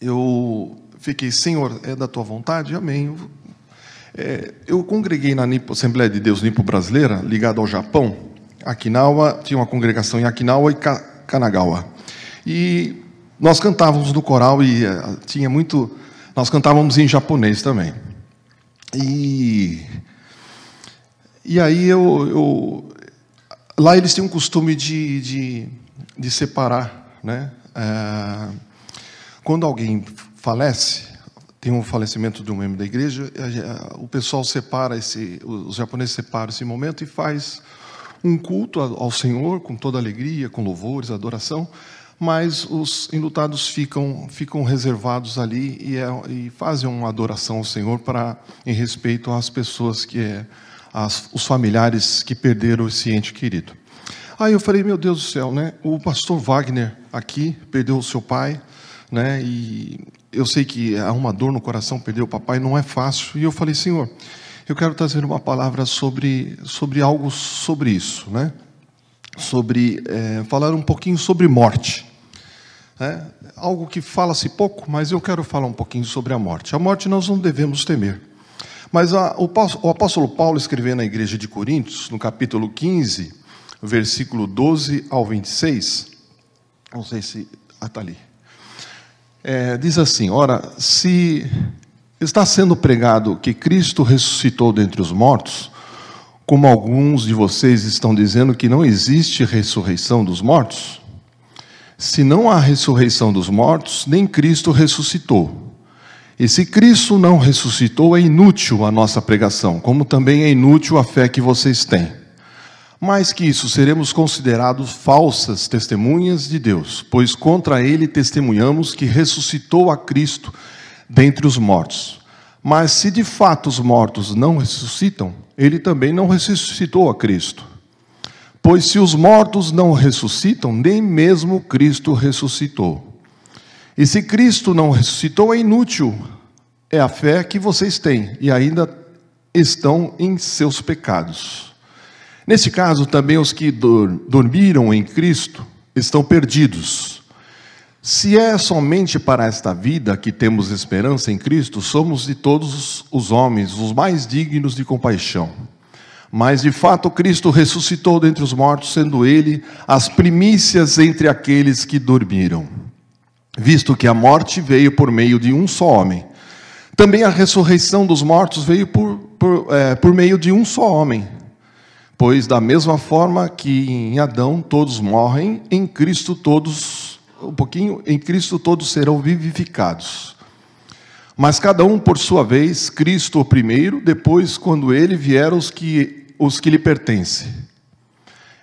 eu fiquei, Senhor, é da tua vontade? Amém. Eu congreguei na Assembleia de Deus Nipo Brasileira, ligada ao Japão. Okinawa, tinha uma congregação em Okinawa e Kanagawa. E nós cantávamos no coral e nós cantávamos em japonês também. E aí lá eles têm um costume de separar, né? Quando alguém falece, tem um falecimento de um membro da igreja, o pessoal separa os japoneses separam esse momento e faz um culto ao Senhor com toda alegria, com louvores, adoração, mas os enlutados ficam reservados ali e fazem uma adoração ao Senhor em respeito às pessoas os familiares que perderam esse ente querido. Aí eu falei, meu Deus do céu, né? O pastor Wagner aqui perdeu o seu pai, né? E eu sei que há uma dor no coração, perder o papai não é fácil. E eu falei, Senhor, eu quero trazer uma palavra sobre algo sobre isso, né? Falar um pouquinho sobre morte. Algo que fala-se pouco, mas eu quero falar um pouquinho sobre a morte. A morte nós não devemos temer. Mas o apóstolo Paulo, escrevendo na igreja de Coríntios, no capítulo 15, versículo 12 ao 26, não sei se está ali, diz assim, ora, se está sendo pregado que Cristo ressuscitou dentre os mortos, como alguns de vocês estão dizendo que não existe ressurreição dos mortos, se não há ressurreição dos mortos, nem Cristo ressuscitou. E se Cristo não ressuscitou, é inútil a nossa pregação, como também é inútil a fé que vocês têm. Mais que isso, seremos considerados falsas testemunhas de Deus, pois contra ele testemunhamos que ressuscitou a Cristo dentre os mortos. Mas se de fato os mortos não ressuscitam, ele também não ressuscitou a Cristo. Pois se os mortos não ressuscitam, nem mesmo Cristo ressuscitou. E se Cristo não ressuscitou, é inútil a fé que vocês têm, e ainda estão em seus pecados. Nesse caso, também os que dormiram em Cristo estão perdidos. Se é somente para esta vida que temos esperança em Cristo, somos de todos os homens os mais dignos de compaixão. Mas, de fato, Cristo ressuscitou dentre os mortos, sendo Ele as primícias entre aqueles que dormiram. Visto que a morte veio por meio de um só homem, também a ressurreição dos mortos veio por meio de um só homem. Pois, da mesma forma que em Adão todos morrem, em Cristo todos serão vivificados. Mas cada um por sua vez, Cristo o primeiro, depois, quando ele vier, os que lhe pertencem.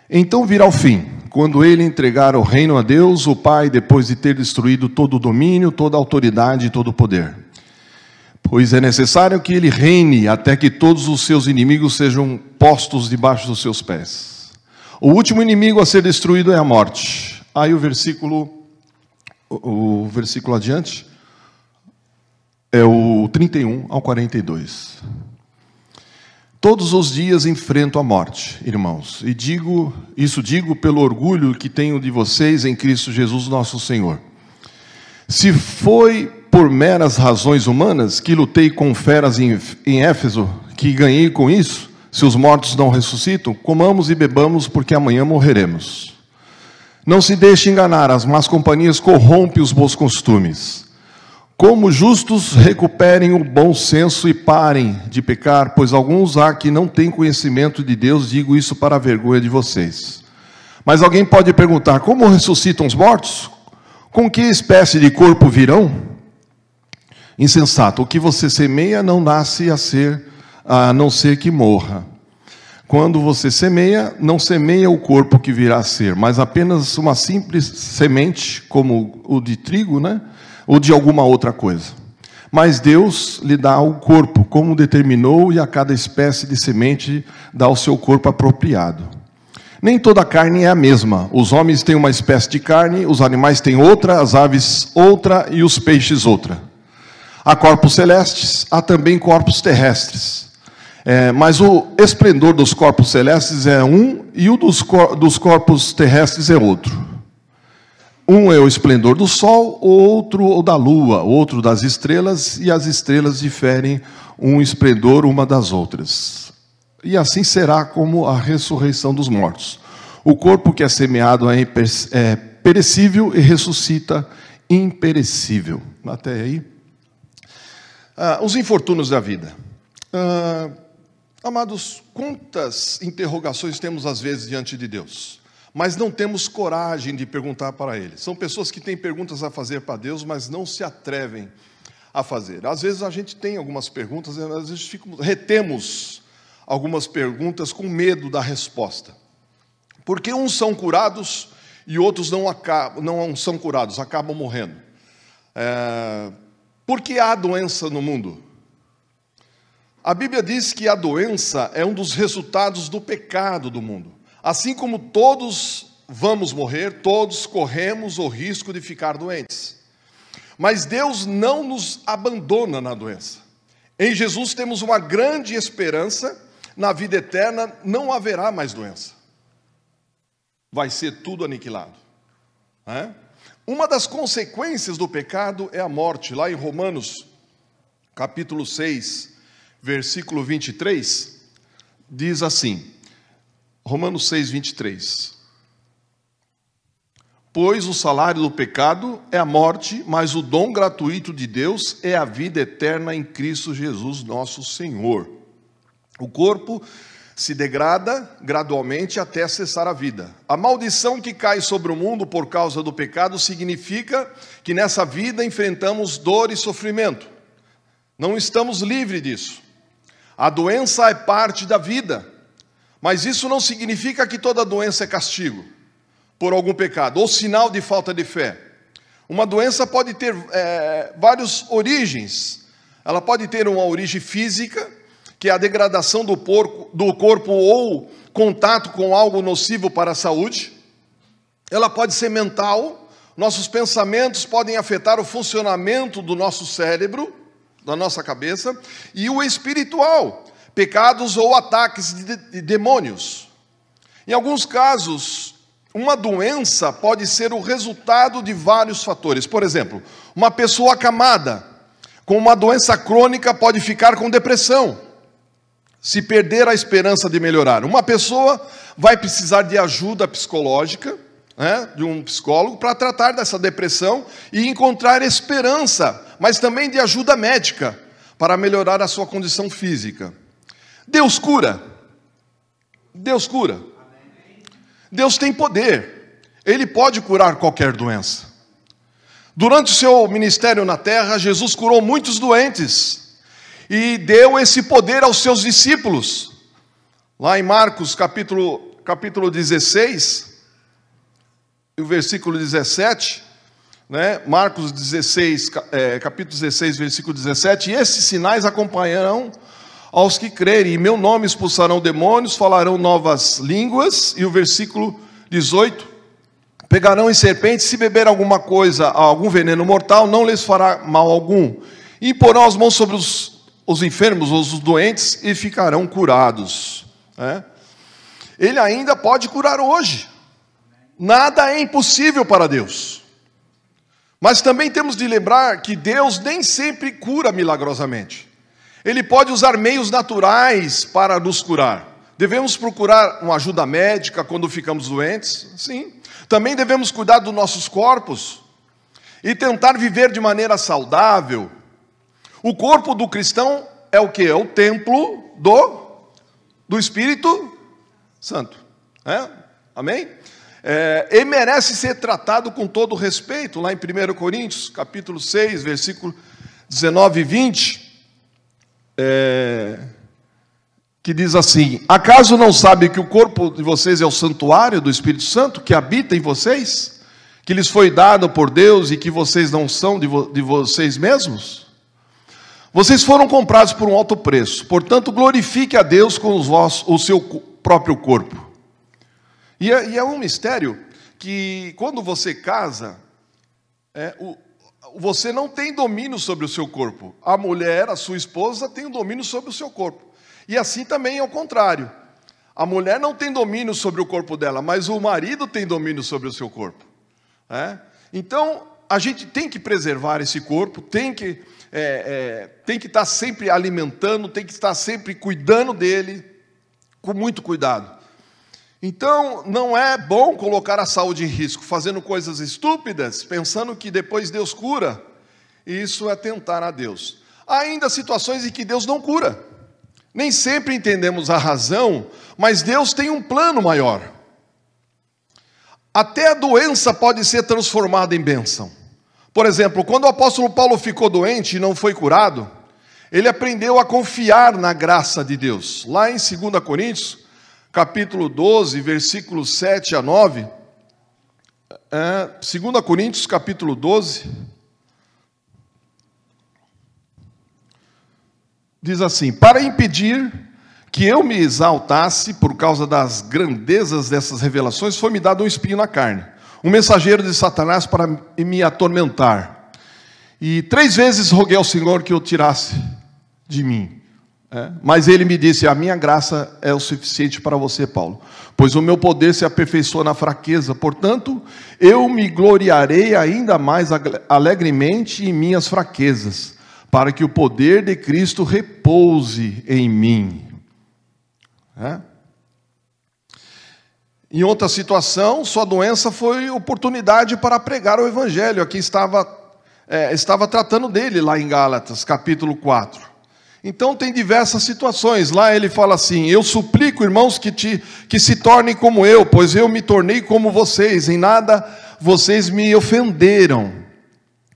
Então virá o fim, quando ele entregar o reino a Deus, o Pai, depois de ter destruído todo o domínio, toda a autoridade e todo o poder. Pois é necessário que ele reine até que todos os seus inimigos sejam postos debaixo dos seus pés. O último inimigo a ser destruído é a morte. Aí o versículo adiante é o 31 ao 42. Todos os dias enfrento a morte, irmãos, e digo pelo orgulho que tenho de vocês em Cristo Jesus nosso Senhor. Se foi por meras razões humanas que lutei com feras em Éfeso, que ganhei com isso, se os mortos não ressuscitam, comamos e bebamos, porque amanhã morreremos. Não se deixe enganar, as más companhias corrompem os bons costumes. Como justos, recuperem o bom senso e parem de pecar, pois alguns há que não têm conhecimento de Deus, digo isso para a vergonha de vocês. Mas alguém pode perguntar, como ressuscitam os mortos? Com que espécie de corpo virão? Insensato, o que você semeia não nasce a não ser que morra. Quando você semeia, não semeia o corpo que virá a ser, mas apenas uma simples semente, como o de trigo, né? Ou de alguma outra coisa. Mas Deus lhe dá o corpo, como determinou, e a cada espécie de semente dá o seu corpo apropriado. Nem toda carne é a mesma. Os homens têm uma espécie de carne, os animais têm outra, as aves outra e os peixes outra. Há corpos celestes, há também corpos terrestres. Mas o esplendor dos corpos celestes é um e o dos corpos terrestres é outro. Um é o esplendor do sol, outro o da lua, outro das estrelas, e as estrelas diferem um esplendor uma das outras. E assim será como a ressurreição dos mortos. O corpo que é semeado é perecível e ressuscita imperecível. Até aí. Os infortúnios da vida. Amados, quantas interrogações temos às vezes diante de Deus, mas não temos coragem de perguntar para Ele. São pessoas que têm perguntas a fazer para Deus, mas não se atrevem a fazer. Às vezes a gente tem algumas perguntas, às vezes retemos algumas perguntas com medo da resposta. Porque uns são curados e outros não são curados, acabam morrendo. Por que há doença no mundo? A Bíblia diz que a doença é um dos resultados do pecado do mundo. Assim como todos vamos morrer, todos corremos o risco de ficar doentes. Mas Deus não nos abandona na doença. Em Jesus temos uma grande esperança, na vida eterna não haverá mais doença. Vai ser tudo aniquilado. Uma das consequências do pecado é a morte. Lá em Romanos, capítulo 6, versículo 23, diz assim, Romanos 6, 23. Pois o salário do pecado é a morte, mas o dom gratuito de Deus é a vida eterna em Cristo Jesus, nosso Senhor. O corpo se degrada gradualmente até cessar a vida. A maldição que cai sobre o mundo por causa do pecado significa que nessa vida enfrentamos dor e sofrimento. Não estamos livres disso. A doença é parte da vida, mas isso não significa que toda doença é castigo por algum pecado, ou sinal de falta de fé. Uma doença pode ter várias origens. Ela pode ter uma origem física, que é a degradação do corpo ou contato com algo nocivo para a saúde. Ela pode ser mental, nossos pensamentos podem afetar o funcionamento do nosso cérebro, da nossa cabeça, e o espiritual, pecados ou ataques de demônios. Em alguns casos, uma doença pode ser o resultado de vários fatores. Por exemplo, uma pessoa acamada com uma doença crônica pode ficar com depressão, se perder a esperança de melhorar. Uma pessoa vai precisar de ajuda psicológica, de um psicólogo, para tratar dessa depressão e encontrar esperança, mas também de ajuda médica, para melhorar a sua condição física. Deus cura. Deus cura. Deus tem poder. Ele pode curar qualquer doença. Durante o seu ministério na terra, Jesus curou muitos doentes e deu esse poder aos seus discípulos. Lá em Marcos, capítulo 16, o versículo 17, Marcos 16, capítulo 16, versículo 17, e esses sinais acompanharão aos que crerem, em meu nome expulsarão demônios, falarão novas línguas, e o versículo 18, pegarão em serpentes, se beber alguma coisa, algum veneno mortal, não lhes fará mal algum, e porão as mãos sobre os enfermos, os doentes, e ficarão curados. Ele ainda pode curar hoje. Nada é impossível para Deus. Mas também temos de lembrar que Deus nem sempre cura milagrosamente. Ele pode usar meios naturais para nos curar. Devemos procurar uma ajuda médica quando ficamos doentes? Sim. Também devemos cuidar dos nossos corpos e tentar viver de maneira saudável. O corpo do cristão é o quê? É o templo do Espírito Santo. Amém? Ele merece ser tratado com todo respeito. Lá em 1 Coríntios, capítulo 6, versículo 19 e 20, que diz assim: acaso não sabe que o corpo de vocês é o santuário do Espírito Santo, que habita em vocês, que lhes foi dado por Deus e que vocês não são de vocês mesmos? Vocês foram comprados por um alto preço, portanto glorifique a Deus com o seu próprio corpo. E é um mistério que quando você casa, você não tem domínio sobre o seu corpo. A mulher, a sua esposa, tem o domínio sobre o seu corpo. E assim também é o contrário. A mulher não tem domínio sobre o corpo dela, mas o marido tem domínio sobre o seu corpo. Então, a gente tem que preservar esse corpo, tem que estar sempre alimentando, tem que estar sempre cuidando dele, com muito cuidado. Então, não é bom colocar a saúde em risco, fazendo coisas estúpidas, pensando que depois Deus cura. Isso é tentar a Deus. Há ainda situações em que Deus não cura. Nem sempre entendemos a razão, mas Deus tem um plano maior. Até a doença pode ser transformada em bênção. Por exemplo, quando o apóstolo Paulo ficou doente e não foi curado, ele aprendeu a confiar na graça de Deus. Lá em 2 Coríntios, capítulo 12, versículos 7 a 9, 2 Coríntios, capítulo 12, diz assim: para impedir que eu me exaltasse por causa das grandezas dessas revelações, foi-me dado um espinho na carne, um mensageiro de Satanás para me atormentar. E 3 vezes roguei ao Senhor que o tirasse de mim. Mas ele me disse: a minha graça é o suficiente para você, Paulo, pois o meu poder se aperfeiçoa na fraqueza. Portanto, eu me gloriarei ainda mais alegremente em minhas fraquezas, para que o poder de Cristo repouse em mim. Em outra situação, sua doença foi oportunidade para pregar o Evangelho. Aqui estava tratando dele, lá em Gálatas, capítulo 4. Então tem diversas situações. Lá ele fala assim: eu suplico, irmãos, que se tornem como eu, pois eu me tornei como vocês, em nada vocês me ofenderam.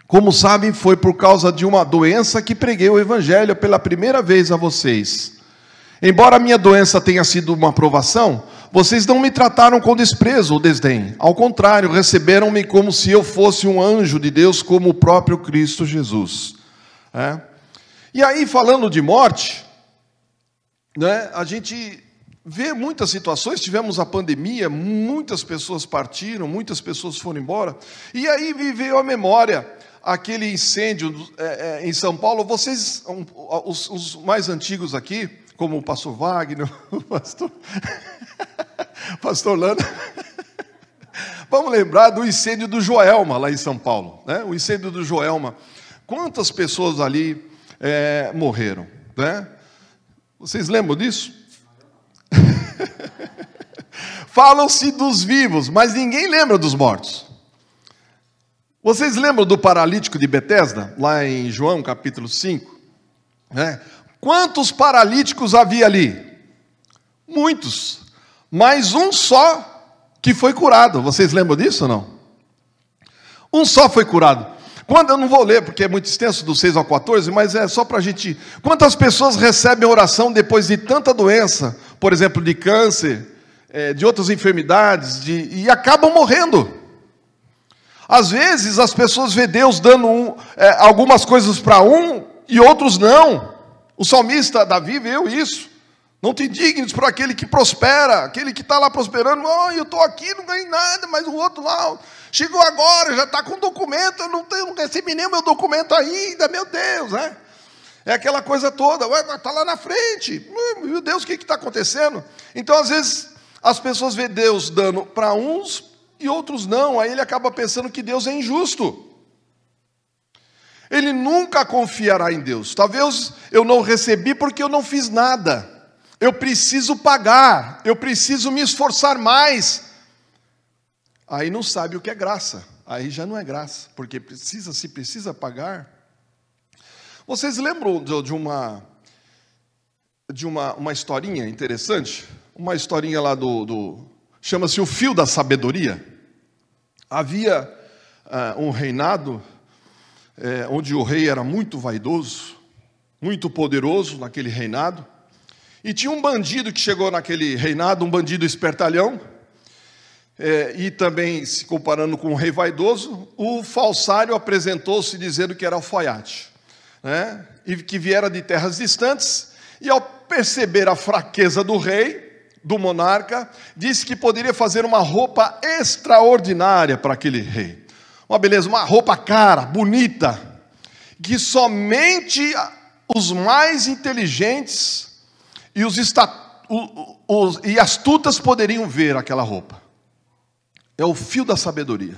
Como sabem, foi por causa de uma doença que preguei o Evangelho pela primeira vez a vocês. Embora a minha doença tenha sido uma provação, vocês não me trataram com desprezo ou desdém. Ao contrário, receberam-me como se eu fosse um anjo de Deus, como o próprio Cristo Jesus. E aí, falando de morte, a gente vê muitas situações. Tivemos a pandemia, muitas pessoas partiram, muitas pessoas foram embora. E aí me veio à memória aquele incêndio em São Paulo. Vocês, os mais antigos aqui, como o pastor Wagner, o pastor Lana, vamos lembrar do incêndio do Joelma, lá em São Paulo. O incêndio do Joelma. Quantas pessoas ali morreram? Vocês lembram disso? Falam-se dos vivos, mas ninguém lembra dos mortos. Vocês lembram do paralítico de Betesda, lá em João capítulo 5? Quantos paralíticos havia ali? Muitos, mas um só que foi curado. Vocês lembram disso ou não? Um só foi curado. Quando, eu não vou ler porque é muito extenso, do 6 ao 14, mas é só para a gente... Quantas pessoas recebem oração depois de tanta doença, por exemplo, de câncer, de outras enfermidades, e acabam morrendo? Às vezes as pessoas vê Deus dando algumas coisas para um e outros não. O salmista Davi viu isso. Não te indignes por aquele que prospera, aquele que está lá prosperando. Eu estou aqui, não ganhei nada, mas o outro lá chegou agora, já está com documento, eu não recebi nem o meu documento ainda, meu Deus, É aquela coisa toda, está lá na frente, meu Deus, o que está acontecendo? Então, às vezes, as pessoas vê Deus dando para uns e outros não, aí ele acaba pensando que Deus é injusto. Ele nunca confiará em Deus. Talvez eu não recebi porque eu não fiz nada. Eu preciso pagar, eu preciso me esforçar mais. Aí não sabe o que é graça. Aí já não é graça, porque se precisa pagar. Vocês lembram de uma historinha interessante? Uma historinha lá chama-se O Fio da Sabedoria. Havia um reinado onde o rei era muito vaidoso, muito poderoso naquele reinado, e tinha um bandido que chegou naquele reinado, um bandido espertalhão, e também, se comparando com o rei vaidoso, o falsário apresentou-se dizendo que era alfaiate, e que viera de terras distantes, e ao perceber a fraqueza do rei, do monarca, disse que poderia fazer uma roupa extraordinária para aquele rei. Uma beleza, uma roupa cara, bonita, que somente os mais inteligentes e astutas poderiam ver aquela roupa. É o fio da sabedoria.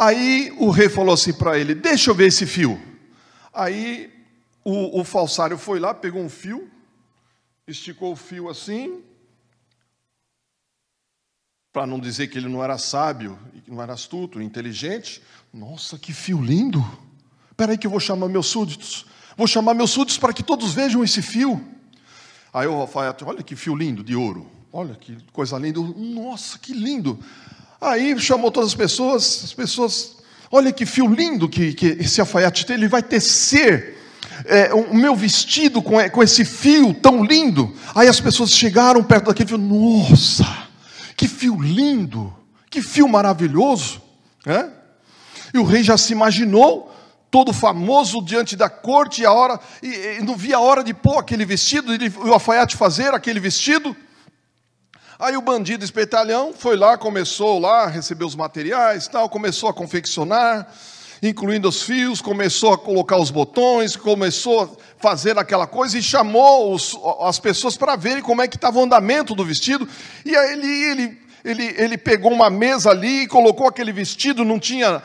Aí o rei falou assim para ele: deixa eu ver esse fio. Aí o falsário foi lá, pegou um fio, esticou o fio assim, para não dizer que ele não era sábio, que não era astuto, inteligente. Nossa, que fio lindo! Espera aí que eu vou chamar meus súditos. Vou chamar meus súditos para que todos vejam esse fio. Aí o alfaiate: olha que fio lindo de ouro. Olha que coisa linda. Nossa, que lindo. Aí chamou todas as pessoas, olha que fio lindo que esse alfaiate tem. Ele vai tecer o meu vestido com esse fio tão lindo. Aí as pessoas chegaram perto daquele fio. Nossa, que fio lindo, que fio maravilhoso. E o rei já se imaginou todo famoso diante da corte, e não via a hora de pôr aquele vestido, o alfaiate fazer aquele vestido. Aí o bandido espertalhão foi lá, começou lá a receber os materiais, começou a confeccionar, incluindo os fios, começou a colocar os botões, começou a fazer aquela coisa e chamou as pessoas para verem como é que estava o andamento do vestido. E aí ele pegou uma mesa ali e colocou aquele vestido, não tinha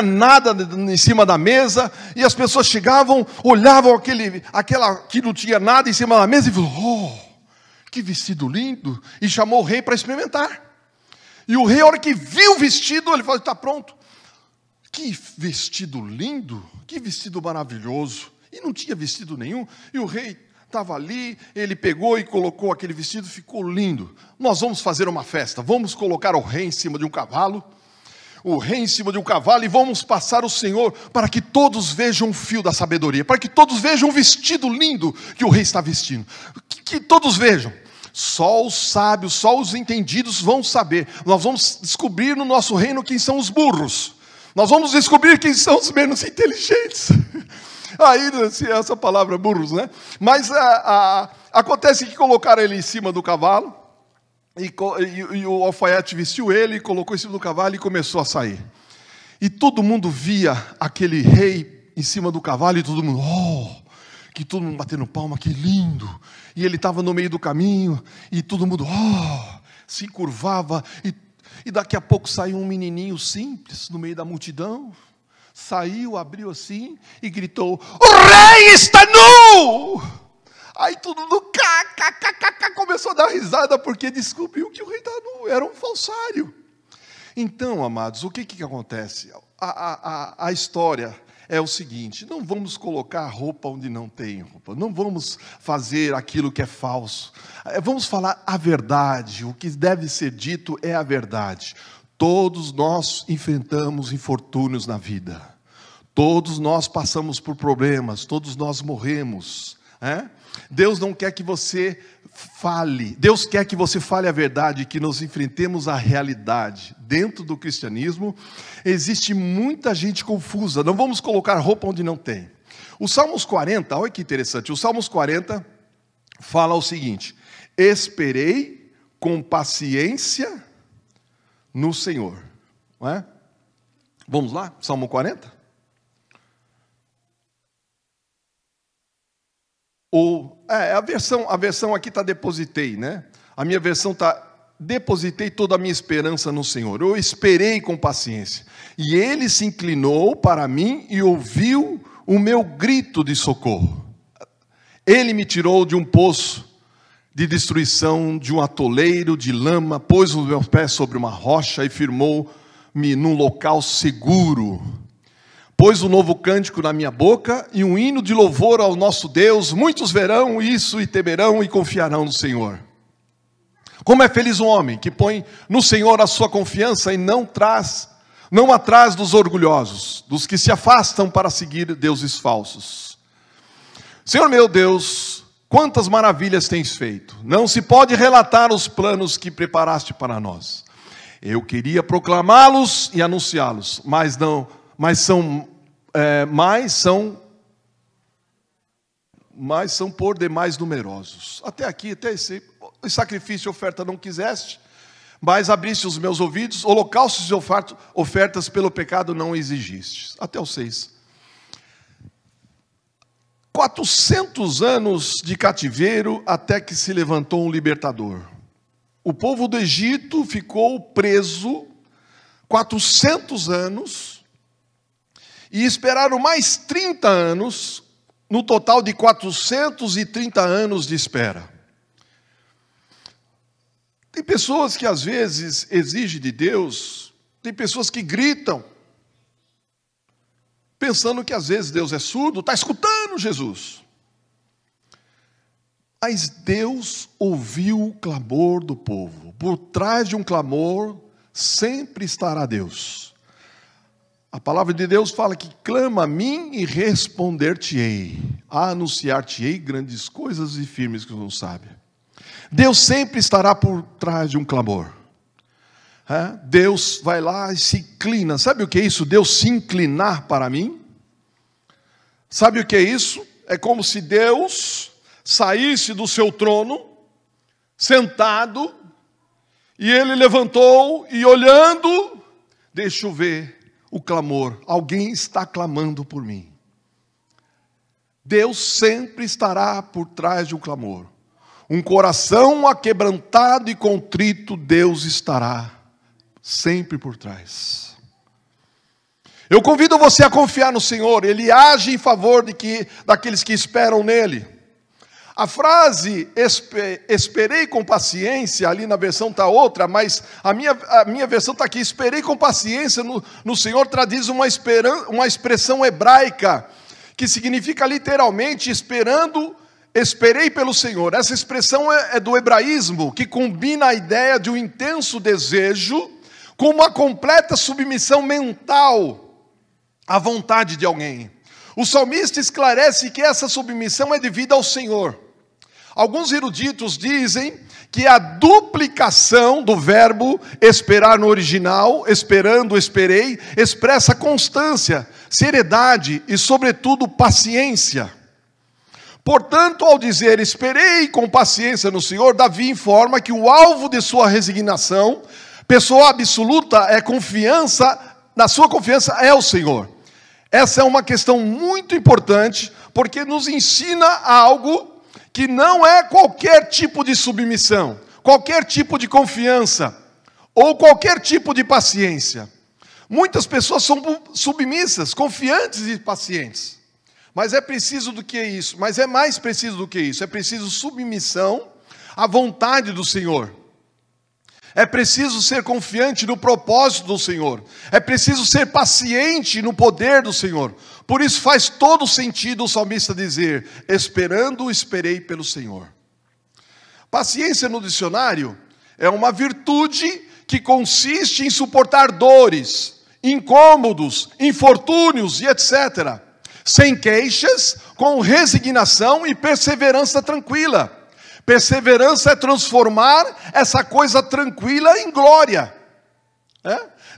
nada em cima da mesa, e as pessoas chegavam, olhavam que não tinha nada em cima da mesa e falaram: oh, que vestido lindo! E chamou o rei para experimentar. E o rei, a hora que viu o vestido, ele falou: está pronto. Que vestido lindo, que vestido maravilhoso. E não tinha vestido nenhum, e o rei estava ali, ele pegou e colocou aquele vestido, ficou lindo. Nós vamos fazer uma festa, vamos colocar o rei em cima de um cavalo, e vamos passar o Senhor, para que todos vejam o fio da sabedoria, para que todos vejam o vestido lindo que o rei está vestindo, que todos vejam. Só os sábios, só os entendidos vão saber. Nós vamos descobrir no nosso reino quem são os burros, nós vamos descobrir quem são os menos inteligentes. Aí, essa palavra burros, né? Mas acontece que colocaram ele em cima do cavalo, e o alfaiate vestiu ele, colocou em cima do cavalo e começou a sair. E todo mundo via aquele rei em cima do cavalo, e todo mundo, que todo mundo batendo palma, que lindo. E ele estava no meio do caminho, e todo mundo, se curvava, e daqui a pouco saiu um menininho simples no meio da multidão. Saiu, abriu assim e gritou: o rei está nu! Aí todo mundo começou a dar risada, porque descobriu que o rei está nu, era um falsário. Então, amados, o que acontece? A história é o seguinte: não vamos colocar roupa onde não tem roupa, não vamos fazer aquilo que é falso, vamos falar a verdade. O que deve ser dito é a verdade. Todos nós enfrentamos infortúnios na vida, todos nós passamos por problemas, todos nós morremos. Deus não quer que você fale, Deus quer que você fale a verdade, que nós enfrentemos a realidade. Dentro do cristianismo existe muita gente confusa, não vamos colocar roupa onde não tem. O Salmos 40, olha que interessante, o Salmos 40 fala o seguinte: esperei com paciência no Senhor. Não é? Vamos lá, Salmo 40? A versão aqui está depositei, né? A minha versão está depositei toda a minha esperança no Senhor. Eu esperei com paciência, e Ele se inclinou para mim e ouviu o meu grito de socorro. Ele me tirou de um poço de destruição, de um atoleiro de lama, pôs os meus pés sobre uma rocha e firmou-me num local seguro. Pôs um novo cântico na minha boca e um hino de louvor ao nosso Deus. Muitos verão isso e temerão e confiarão no Senhor. Como é feliz o homem que põe no Senhor a sua confiança e não atrás dos orgulhosos, dos que se afastam para seguir deuses falsos. Senhor meu Deus, quantas maravilhas tens feito! Não se pode relatar os planos que preparaste para nós. Eu queria proclamá-los e anunciá-los, mas são por demais numerosos. Até aqui, até esse sacrifício e oferta não quiseste, mas abriste os meus ouvidos, holocaustos e ofertas pelo pecado não exigiste. Até o 6. 400 anos de cativeiro até que se levantou um libertador. O povo do Egito ficou preso 400 anos e esperaram mais 30 anos, no total de 430 anos de espera. Tem pessoas que às vezes exigem de Deus, tem pessoas que gritam, pensando que às vezes Deus é surdo, está escutando Jesus. Mas Deus ouviu o clamor do povo. Por trás de um clamor, sempre estará Deus. A palavra de Deus fala que clama a mim e responder-te-ei. Anunciar-te-ei grandes coisas e firmes que não sabe. Deus sempre estará por trás de um clamor. Deus vai lá e se inclina. Sabe o que é isso? Deus se inclinar para mim? Sabe o que é isso? É como se Deus saísse do seu trono, sentado, e ele levantou e olhando, deixa eu ver o clamor. Alguém está clamando por mim. Deus sempre estará por trás de um clamor. Um coração aquebrantado e contrito, Deus estará sempre por trás. Eu convido você a confiar no Senhor. Ele age em favor daqueles que esperam nele. A frase esperei com paciência, ali na versão está outra, mas a minha versão está aqui, esperei com paciência no Senhor, traduz uma expressão hebraica, que significa literalmente esperei pelo Senhor. Essa expressão é do hebraísmo, que combina a ideia de um intenso desejo com uma completa submissão mental à vontade de alguém. O salmista esclarece que essa submissão é devida ao Senhor. Alguns eruditos dizem que a duplicação do verbo esperar no original, esperando, esperei, expressa constância, seriedade e, sobretudo, paciência. Portanto, ao dizer esperei com paciência no Senhor, Davi informa que o alvo de sua resignação, pessoa absoluta, na sua confiança é o Senhor. Essa é uma questão muito importante, porque nos ensina algo que não é qualquer tipo de submissão, qualquer tipo de confiança, ou qualquer tipo de paciência. Muitas pessoas são submissas, confiantes e pacientes. Mas é preciso do que isso? Mas é mais preciso do que isso. É preciso submissão à vontade do Senhor. É preciso ser confiante no propósito do Senhor. É preciso ser paciente no poder do Senhor. Por isso faz todo sentido o salmista dizer, esperando, esperei pelo Senhor. Paciência no dicionário é uma virtude que consiste em suportar dores, incômodos, infortúnios e etc. Sem queixas, com resignação e perseverança tranquila. Perseverança é transformar essa coisa tranquila em glória.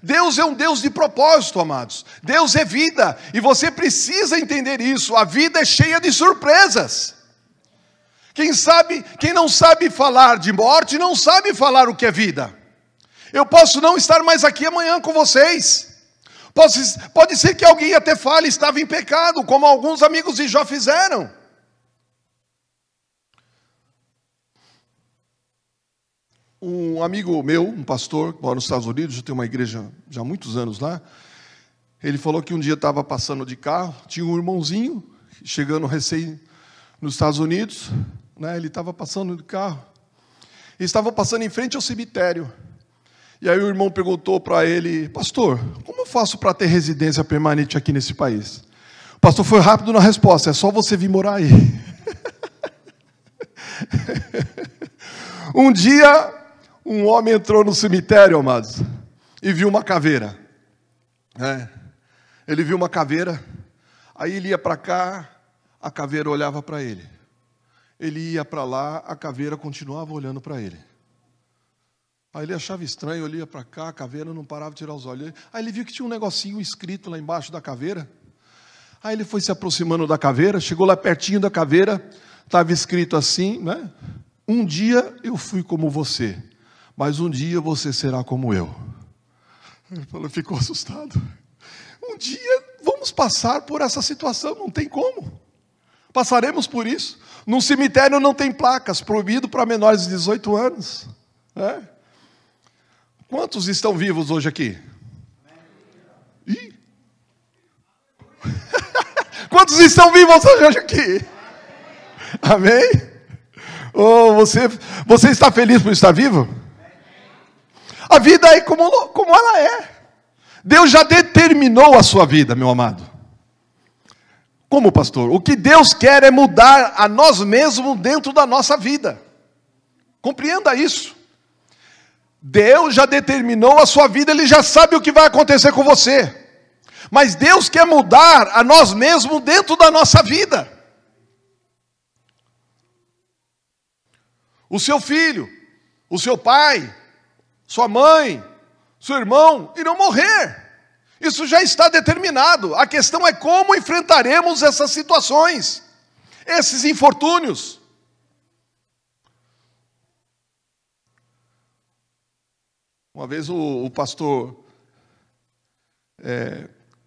Deus é um Deus de propósito, amados. Deus é vida, e você precisa entender isso. A vida é cheia de surpresas. Quem não sabe falar de morte, não sabe falar o que é vida. Eu posso não estar mais aqui amanhã com vocês. Pode ser que alguém até fale, estava em pecado, como alguns amigos de Jó fizeram. Um amigo meu, um pastor, que mora nos Estados Unidos, já tem uma igreja já há muitos anos lá, ele falou que um dia estava passando de carro, tinha um irmãozinho, chegando recém nos Estados Unidos, né, ele estava passando de carro, e estava passando em frente ao cemitério. E aí o irmão perguntou para ele, pastor, como eu faço para ter residência permanente aqui nesse país? O pastor foi rápido na resposta, é só você vir morar aí. Um dia, um homem entrou no cemitério, amados, e viu uma caveira. Ele viu uma caveira, aí ele ia para cá, a caveira olhava para ele. Ele ia para lá, a caveira continuava olhando para ele. Aí ele achava estranho, olhia para cá, a caveira não parava de tirar os olhos. Aí ele viu que tinha um negocinho escrito lá embaixo da caveira. Aí ele foi se aproximando da caveira, chegou lá pertinho da caveira, estava escrito assim, né? Um dia eu fui como você, mas um dia você será como eu. Ele falou, ficou assustado. Um dia vamos passar por essa situação, não tem como. Passaremos por isso. Num cemitério não tem placas, proibido para menores de 18 anos. Quantos estão vivos hoje aqui? Quantos estão vivos hoje aqui? Amém? Oh, você está feliz por estar vivo? A vida é como ela é. Deus já determinou a sua vida, meu amado. Como pastor? O que Deus quer é mudar a nós mesmos dentro da nossa vida. Compreenda isso. Deus já determinou a sua vida, Ele já sabe o que vai acontecer com você. Mas Deus quer mudar a nós mesmos dentro da nossa vida. O seu filho, o seu pai, sua mãe, seu irmão irão morrer. Isso já está determinado. A questão é como enfrentaremos essas situações, esses infortúnios. Uma vez o pastor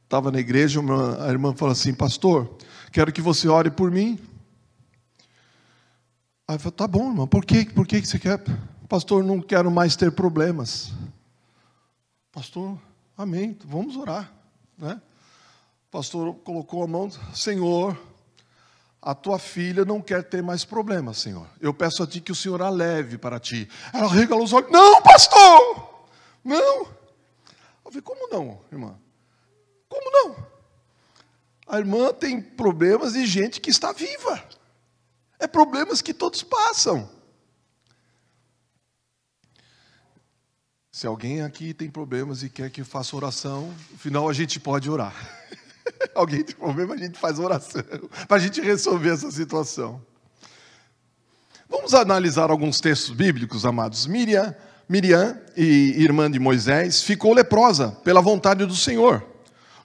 estava na igreja, a irmã falou assim: pastor, quero que você ore por mim. Aí eu falei: tá bom, irmão, por que você quer? Pastor, não quero mais ter problemas. Pastor, amém, vamos orar, né? O pastor colocou a mão: Senhor, a tua filha não quer ter mais problemas, Senhor. Eu peço a ti que o Senhor a leve para ti. Ela regalou os olhos: não, pastor, não. Eu falei: como não, irmã? Como não? A irmã tem problemas de gente que está viva. É problemas que todos passam. Se alguém aqui tem problemas e quer que eu faça oração, no final a gente pode orar. Alguém tem problema, a gente faz oração, para a gente resolver essa situação. Vamos analisar alguns textos bíblicos, amados. Miriam, irmã de Moisés, ficou leprosa pela vontade do Senhor.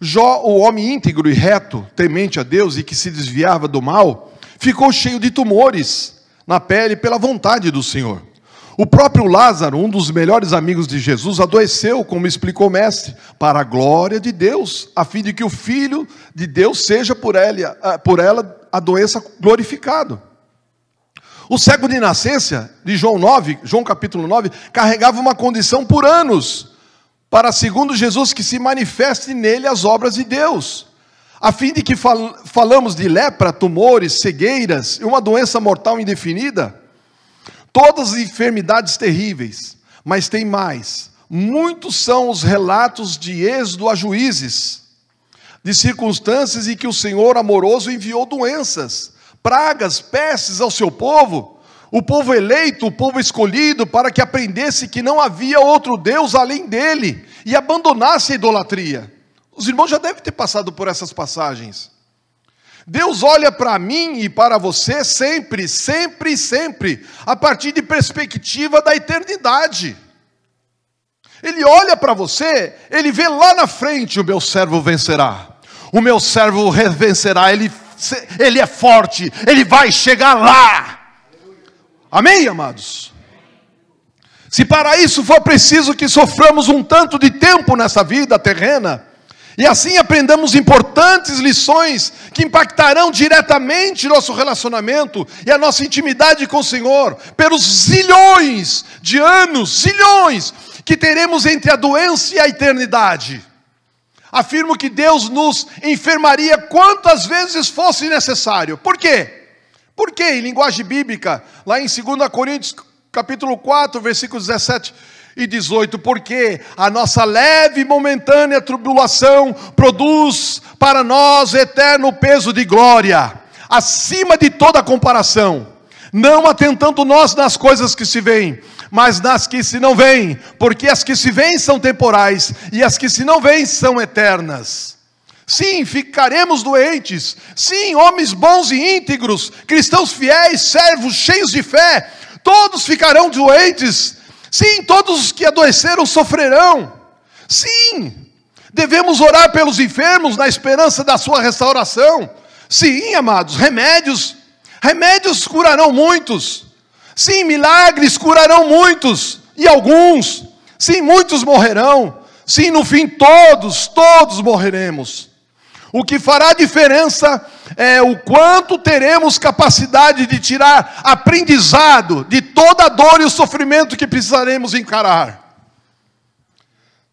Jó, o homem íntegro e reto, temente a Deus e que se desviava do mal, ficou cheio de tumores na pele pela vontade do Senhor. O próprio Lázaro, um dos melhores amigos de Jesus, adoeceu, como explicou o mestre, para a glória de Deus, a fim de que o Filho de Deus seja por ela a doença glorificado. O cego de nascença, de João capítulo 9, carregava uma condição por anos, para, segundo Jesus, que se manifeste nele as obras de Deus, a fim de que falamos de lepra, tumores, cegueiras e uma doença mortal indefinida, todas as enfermidades terríveis. Mas tem mais: muitos são os relatos de Êxodo a Juízes, de circunstâncias em que o Senhor amoroso enviou doenças, pragas, pestes ao seu povo, o povo eleito, o povo escolhido, para que aprendesse que não havia outro Deus além dele, e abandonasse a idolatria. Os irmãos já devem ter passado por essas passagens. Deus olha para mim e para você sempre, sempre, sempre, a partir de perspectiva da eternidade. Ele olha para você, ele vê lá na frente: o meu servo vencerá, o meu servo vencerá, ele é forte, ele vai chegar lá. Amém, amados? Se para isso for preciso que soframos um tanto de tempo nessa vida terrena, e assim aprendamos importantes lições que impactarão diretamente nosso relacionamento e a nossa intimidade com o Senhor, pelos zilhões de anos, zilhões, que teremos entre a doença e a eternidade. Afirmo que Deus nos enfermaria quantas vezes fosse necessário. Por quê? Porque, em linguagem bíblica, lá em 2 Coríntios, capítulo 4, versículos 17 e 18, porque a nossa leve e momentânea tribulação produz para nós eterno peso de glória, acima de toda comparação, não atentando nós nas coisas que se veem, mas nas que se não veem, porque as que se veem são temporais, e as que se não veem são eternas. Sim, ficaremos doentes. Sim, homens bons e íntegros, cristãos fiéis, servos cheios de fé, todos ficarão doentes. Sim, todos os que adoeceram sofrerão. Sim, devemos orar pelos enfermos na esperança da sua restauração. Sim, amados, remédios curarão muitos. Sim, milagres curarão muitos, e alguns. Sim, muitos morrerão. Sim, no fim todos morreremos. O que fará diferença é o quanto teremos capacidade de tirar aprendizado de toda a dor e o sofrimento que precisaremos encarar.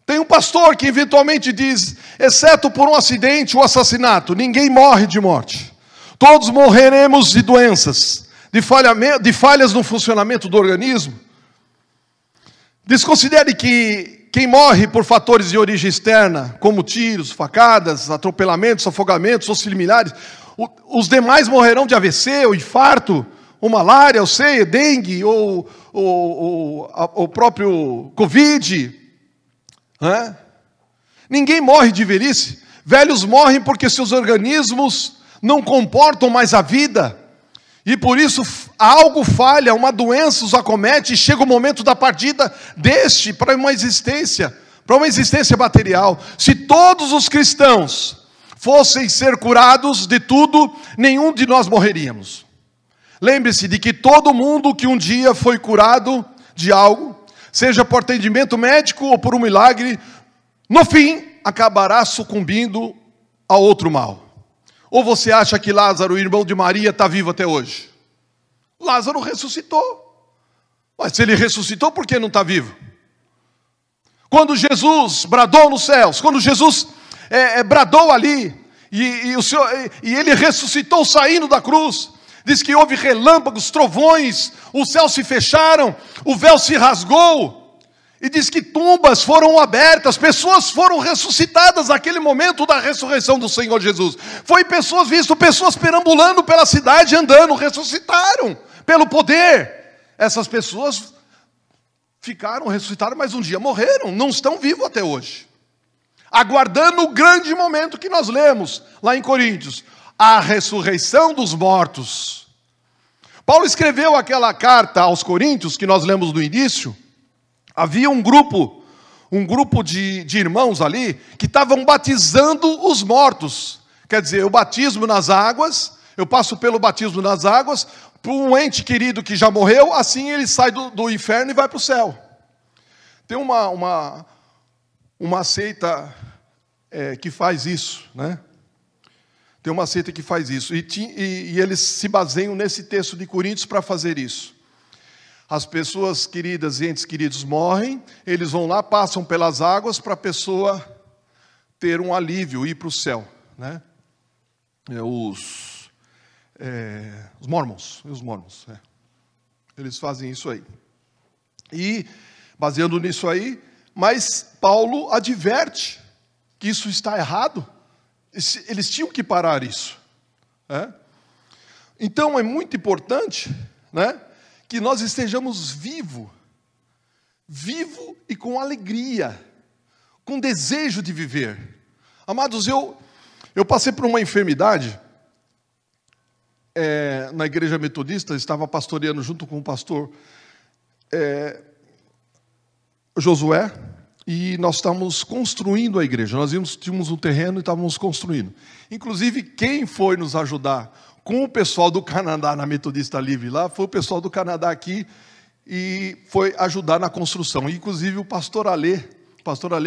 Tem um pastor que eventualmente diz, exceto por um acidente ou assassinato, ninguém morre de morte. Todos morreremos de doenças, de falhas no funcionamento do organismo. Desconsidere que quem morre por fatores de origem externa, como tiros, facadas, atropelamentos, afogamentos ou similares, os demais morrerão de AVC, ou infarto, ou malária, ou ceia, dengue, ou o próprio Covid. Ninguém morre de velhice. Velhos morrem porque seus organismos não comportam mais a vida. E por isso algo falha, uma doença os acomete e chega o momento da partida deste para uma existência material. Se todos os cristãos fossem ser curados de tudo, nenhum de nós morreríamos. Lembre-se de que todo mundo que um dia foi curado de algo, seja por atendimento médico ou por um milagre, no fim acabará sucumbindo a outro mal. Ou você acha que Lázaro, o irmão de Maria, está vivo até hoje? Lázaro ressuscitou. Mas se ele ressuscitou, por que não está vivo? Quando Jesus bradou nos céus, quando Jesus bradou ali, e ele ressuscitou saindo da cruz, diz que houve relâmpagos, trovões, os céus se fecharam, o véu se rasgou, e diz que tumbas foram abertas, pessoas foram ressuscitadas naquele momento da ressurreição do Senhor Jesus. Foi pessoas perambulando pela cidade, andando, ressuscitaram pelo poder. Essas pessoas ressuscitaram, mas um dia morreram, não estão vivos até hoje. Aguardando o grande momento que nós lemos lá em Coríntios, a ressurreição dos mortos. Paulo escreveu aquela carta aos Coríntios, que nós lemos no início. Havia um grupo de irmãos ali, que estavam batizando os mortos. Quer dizer, o batismo nas águas, eu passo pelo batismo nas águas, por um ente querido que já morreu, assim ele sai do inferno e vai para o céu. Tem uma seita que faz isso, né? Tem uma seita que faz isso, e eles se baseiam nesse texto de Coríntios para fazer isso. As pessoas queridas e entes queridos morrem, eles vão lá, passam pelas águas para a pessoa ter um alívio, ir para o céu, né? Os mormons, eles fazem isso aí. E, baseando nisso aí, mas Paulo adverte que isso está errado. Eles tinham que parar isso, né? Então é muito importante, né, que nós estejamos vivo e com alegria, com desejo de viver. Amados, eu passei por uma enfermidade na igreja metodista, estava pastoreando junto com o pastor Josué, e nós estávamos construindo a igreja. Nós tínhamos um terreno e estávamos construindo. Inclusive, quem foi nos ajudar com o pessoal do Canadá na Metodista Livre lá, foi o pessoal do Canadá aqui, e foi ajudar na construção. Inclusive o pastor Alê,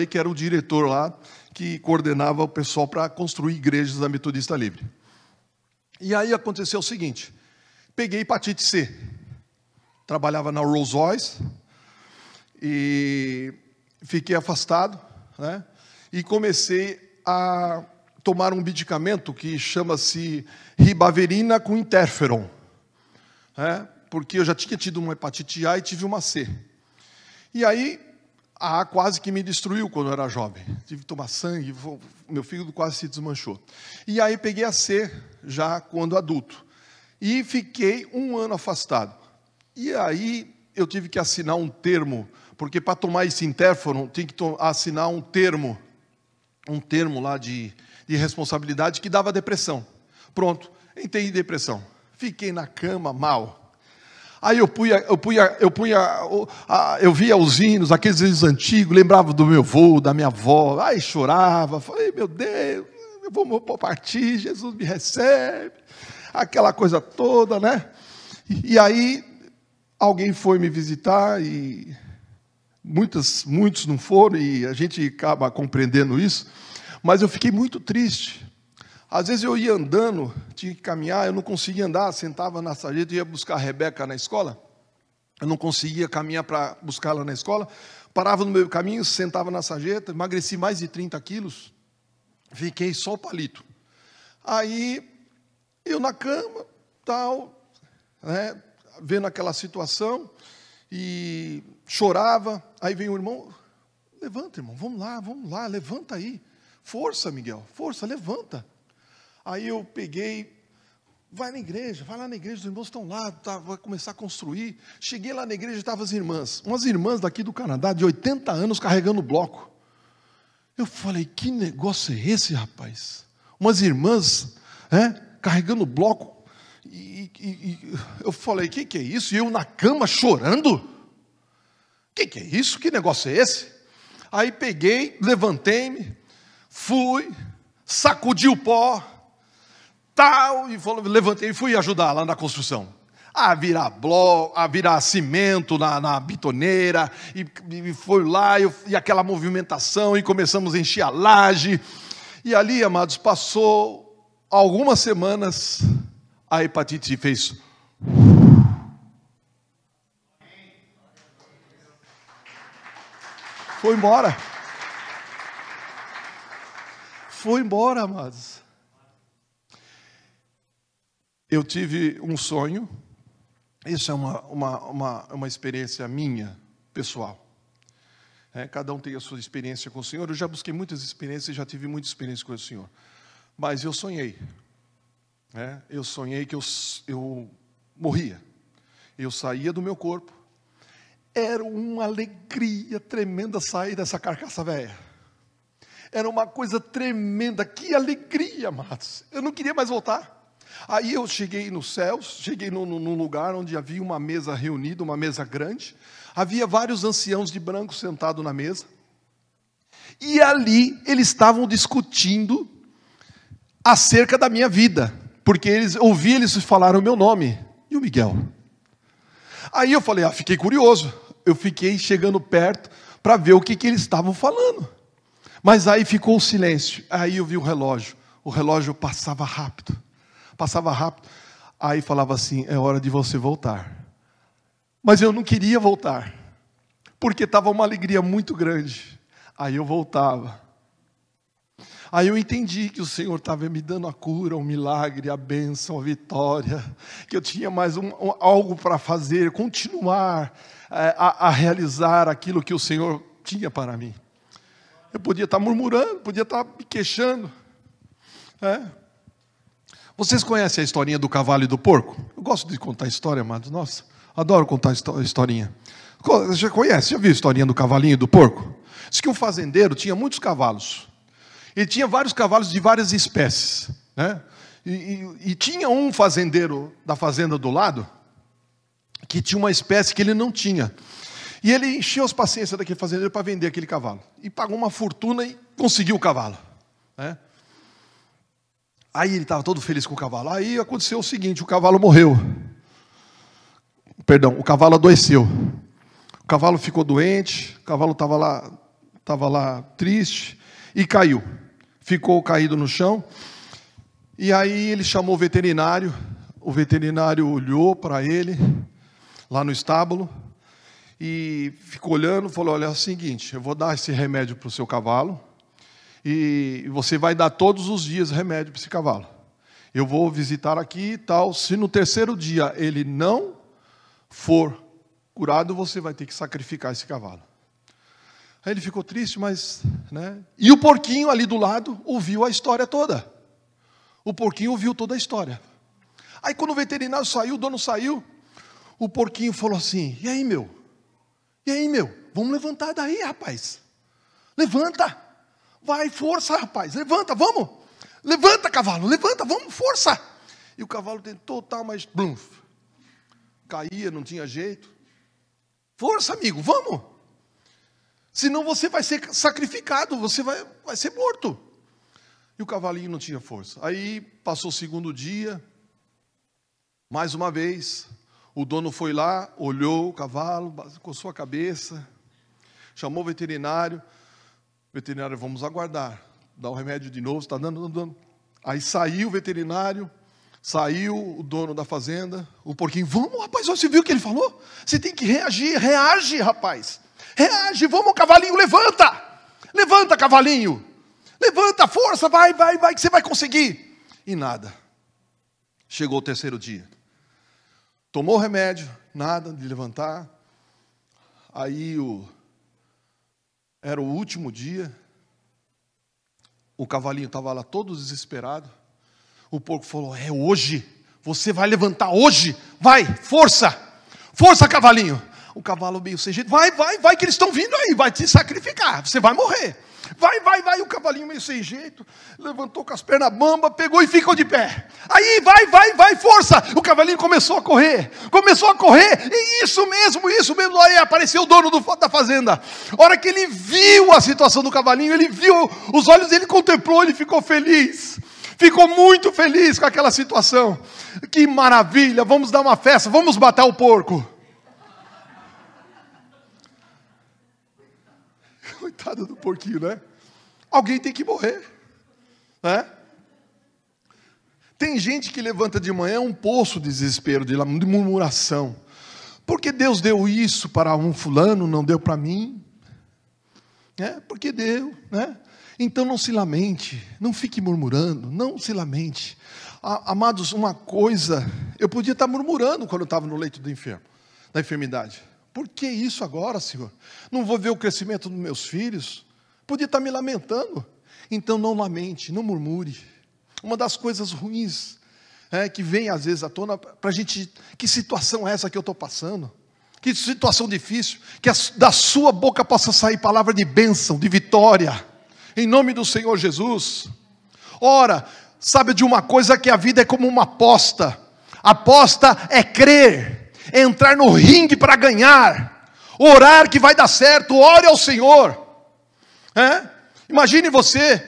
que era o diretor lá, que coordenava o pessoal para construir igrejas da Metodista Livre. E aí aconteceu o seguinte, peguei hepatite C, trabalhava na Rolls Royce, e fiquei afastado, né? E comecei a tomar um medicamento que chama-se ribavirin com interferon, porque eu já tinha tido uma hepatite A e tive uma C. E aí, a A quase que me destruiu quando eu era jovem. Tive que tomar sangue, meu fígado quase se desmanchou. E aí peguei a C, já quando adulto. E fiquei 1 ano afastado. E aí eu tive que assinar um termo, porque para tomar esse interferon, tinha que assinar um termo lá de responsabilidade que dava depressão. Pronto, entrei em depressão. Fiquei na cama mal. Aí eu via os hinos, aqueles hinos antigos, lembrava do meu avô, da minha avó, aí chorava, falei, meu Deus, eu vou partir, Jesus me recebe, aquela coisa toda, né? E aí alguém foi me visitar e muitos não foram, e a gente acaba compreendendo isso, mas eu fiquei muito triste. Às vezes eu ia andando, tinha que caminhar, eu não conseguia andar, sentava na sarjeta, ia buscar a Rebeca na escola, eu não conseguia caminhar para buscá-la na escola, parava no meio do caminho, sentava na sarjeta, emagreci mais de 30 quilos, fiquei só o palito. Aí, eu na cama, tal, né, vendo aquela situação, e chorava. Aí vem o irmão: levanta, irmão, vamos lá, levanta aí. Força, Miguel, força, levanta. Aí eu peguei: vai na igreja, vai lá na igreja, os irmãos estão lá, vai começar a construir. Cheguei lá na igreja, estavam as irmãs, umas irmãs daqui do Canadá, de 80 anos, carregando bloco. Eu falei: que negócio é esse, rapaz? Umas irmãs, carregando bloco. E eu falei: que é isso? E eu na cama chorando? Que é isso? Que negócio é esse? Aí peguei, levantei-me, fui, sacudi o pó, tal, e levantei e fui ajudar lá na construção. A virar bloco, a virar cimento na bitoneira, e foi lá, e aquela movimentação, e começamos a encher a laje. E ali, amados, passou algumas semanas, a hepatite fez. Foi embora. Foi embora, amados. Eu tive um sonho. Isso é uma experiência minha, pessoal. Cada um tem a sua experiência com o Senhor. Eu já busquei muitas experiências, já tive muita experiência com o Senhor. Mas eu sonhei. Eu sonhei que eu morria. Eu saía do meu corpo. Era uma alegria tremenda sair dessa carcaça velha. Era uma coisa tremenda. Que alegria, amados. Eu não queria mais voltar. Aí eu cheguei nos céus, cheguei num lugar onde havia uma mesa reunida, uma mesa grande. Havia vários anciãos de branco sentados na mesa. E ali eles estavam discutindo acerca da minha vida. Porque eles falaram o meu nome. E o Miguel? Aí eu falei: fiquei curioso. Eu fiquei chegando perto para ver o que eles estavam falando. Mas aí ficou o silêncio. Aí eu vi o relógio. O relógio passava rápido. Passava rápido. Aí falava assim: é hora de você voltar. Mas eu não queria voltar, porque estava uma alegria muito grande. Aí eu voltava. Aí eu entendi que o Senhor estava me dando a cura, o milagre, a bênção, a vitória. Que eu tinha mais algo para fazer, continuar a realizar aquilo que o Senhor tinha para mim. Eu podia estar murmurando, podia estar me queixando. Vocês conhecem a historinha do cavalo e do porco? Eu gosto de contar história, amados. Nossa, adoro contar historinha. Já conhece? Já viu a historinha do cavalinho e do porco? Diz que um fazendeiro tinha muitos cavalos. Ele tinha vários cavalos de várias espécies. E tinha um fazendeiro da fazenda do lado que tinha uma espécie que ele não tinha. E ele encheu as paciências daquele fazendeiro para vender aquele cavalo. E pagou uma fortuna e conseguiu o cavalo. Aí ele estava todo feliz com o cavalo. Aí aconteceu o seguinte: o cavalo morreu. Perdão, o cavalo adoeceu. O cavalo ficou doente, o cavalo estava lá triste e caiu. Ficou caído no chão. E aí ele chamou o veterinário olhou para ele, lá no estábulo, e ficou olhando, falou: olha, é o seguinte, eu vou dar esse remédio para o seu cavalo, e você vai dar todos os dias remédio para esse cavalo. Eu vou visitar aqui e tal, se no terceiro dia ele não for curado, você vai ter que sacrificar esse cavalo. Aí ele ficou triste, mas... E o porquinho ali do lado ouviu a história toda. O porquinho ouviu toda a história. Aí quando o veterinário saiu, o dono saiu, o porquinho falou assim: e aí, meu? Vamos levantar daí, rapaz. Levanta. Vai, força, rapaz. Levanta, vamos. Levanta, cavalo. Levanta, vamos, força. E o cavalo tentou, mas... blum, caía, não tinha jeito. Força, amigo, vamos. Senão você vai ser sacrificado, você vai ser morto. E o cavalinho não tinha força. Aí passou o segundo dia, mais uma vez, o dono foi lá, olhou o cavalo, coçou a cabeça, chamou o veterinário. Veterinário: vamos aguardar, dá o remédio de novo, está dando. Aí saiu o veterinário, saiu o dono da fazenda, o porquinho: vamos, rapaz, você viu o que ele falou? Você tem que reagir, reage, rapaz. Reage, vamos, cavalinho, levanta. Levanta, cavalinho. Levanta, força, vai, que você vai conseguir. E nada. Chegou o terceiro dia. Tomou o remédio, nada de levantar. Aí era o último dia. O cavalinho estava lá todo desesperado. O porco falou, é hoje. Você vai levantar hoje. Vai, força. Força, cavalinho. O cavalo meio sem jeito. Vai, que eles estão vindo aí. Vai te sacrificar. Você vai morrer. Vai. O cavalinho meio sem jeito. Levantou com as pernas bambas. Pegou e ficou de pé. Aí, vai, força. O cavalinho começou a correr. E isso mesmo. Aí apareceu o dono da fazenda. A hora que ele viu a situação do cavalinho, ele viu, os olhos dele contemplou, ele ficou feliz. Ficou muito feliz com aquela situação. Que maravilha. Vamos dar uma festa. Vamos matar o porco. Coitado do porquinho, né? Alguém tem que morrer, né? Tem gente que levanta de manhã um poço de desespero, de murmuração. Porque Deus deu isso para um fulano, não deu para mim? Porque deu, né? Então não se lamente, não fique murmurando, não se lamente. Amados, uma coisa, eu podia estar murmurando quando eu estava no leito da enfermidade. Por que isso agora, Senhor? Não vou ver o crescimento dos meus filhos? Podia estar me lamentando. Então não lamente, não murmure. Uma das coisas ruins que vem às vezes à tona para a gente, que situação é essa que eu estou passando? Que situação difícil, que da sua boca possa sair palavra de bênção, de vitória, em nome do Senhor Jesus. Ora, sabe de uma coisa, que a vida é como uma aposta. Aposta é crer, entrar no ringue para ganhar, orar que vai dar certo, ore ao Senhor. Imagine você,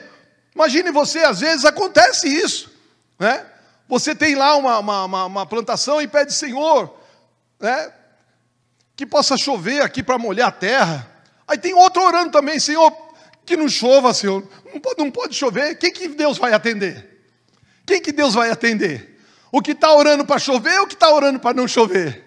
às vezes acontece isso, né? Você tem lá uma plantação e pede, Senhor, que possa chover aqui para molhar a terra. Aí tem outro orando também, Senhor, que não chova, Senhor, não pode chover. Quem que Deus vai atender? O que está orando para chover ou o que está orando para não chover?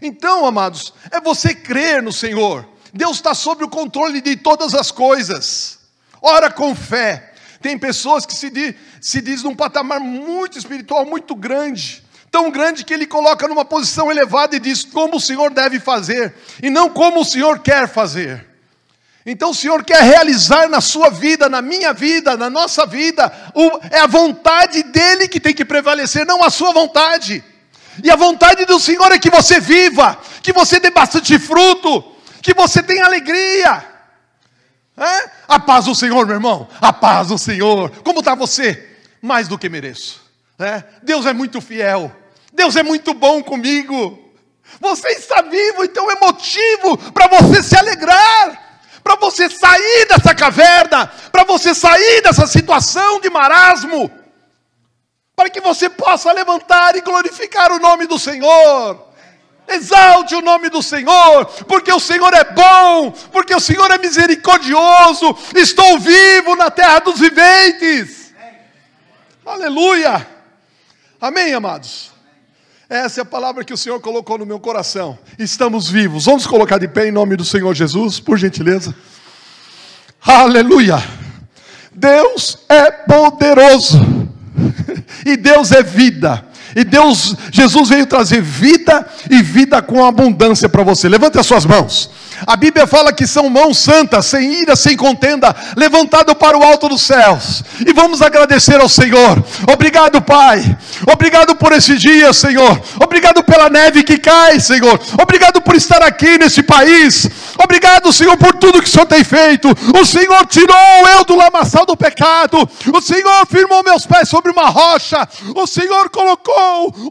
Então, amados, é você crer no Senhor. Deus está sob o controle de todas as coisas. Ora com fé. Tem pessoas que se diz num patamar muito espiritual, muito grande, tão grande que ele coloca numa posição elevada e diz como o Senhor deve fazer, e não como o Senhor quer fazer. Então o Senhor quer realizar na sua vida, na minha vida, na nossa vida, é a vontade dEle que tem que prevalecer, não a sua vontade. E a vontade do Senhor é que você viva, que você dê bastante fruto, que você tenha alegria. A paz do Senhor, meu irmão, a paz do Senhor. Como está você? Mais do que mereço. Deus é muito fiel, Deus é muito bom comigo. Você está vivo, então é motivo para você se alegrar, para você sair dessa caverna, para você sair dessa situação de marasmo, para que você possa levantar e glorificar o nome do Senhor. Exalte o nome do Senhor, porque o Senhor é bom, porque o Senhor é misericordioso. Estou vivo na terra dos viventes. Aleluia. Amém, amados? Essa é a palavra que o Senhor colocou no meu coração. Estamos vivos. Vamos colocar de pé em nome do Senhor Jesus, por gentileza. Aleluia. Deus é poderoso. E Deus é vida. E Jesus veio trazer vida e vida com abundância para você. Levante as suas mãos. A Bíblia fala que são mãos santas, sem ira, sem contenda, levantado para o alto dos céus. E vamos agradecer ao Senhor. Obrigado, Pai. Obrigado por esse dia, Senhor. Obrigado pela neve que cai, Senhor. Obrigado por estar aqui nesse país. Obrigado, Senhor, por tudo que o Senhor tem feito. O Senhor tirou eu do lamaçal do pecado. O Senhor firmou meus pés sobre uma rocha. O Senhor colocou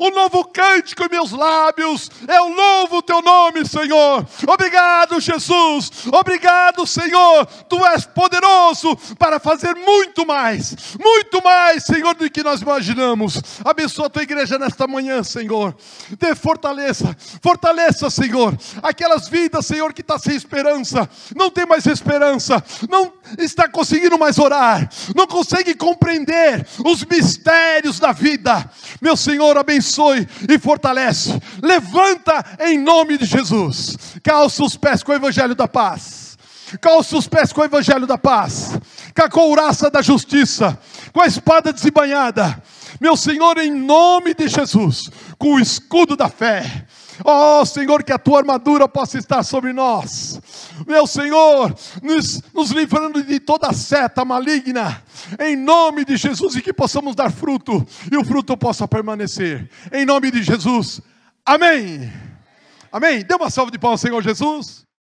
um novo cântico em meus lábios. Eu louvo o teu nome, Senhor. Obrigado, Jesus. Obrigado, Senhor. Tu és poderoso para fazer muito mais, Senhor, do que nós imaginamos. Abençoa a tua igreja nesta manhã, Senhor. Dê fortaleza, Senhor, aquelas vidas, Senhor, que está sem esperança, não tem mais esperança, não está conseguindo mais orar, não consegue compreender os mistérios da vida. Meu Senhor, abençoe e fortalece. Levanta em nome de Jesus. Calça os pés com o evangelho da paz. Calça os pés com o evangelho da paz. Com a couraça da justiça. Com a espada desembainhada. Meu Senhor, em nome de Jesus. Com o escudo da fé. Oh Senhor, que a tua armadura possa estar sobre nós. Meu Senhor, nos livrando de toda seta maligna. Em nome de Jesus, e que possamos dar fruto. E o fruto possa permanecer. Em nome de Jesus. Amém. Amém. Dê uma salva de palmas ao Senhor Jesus.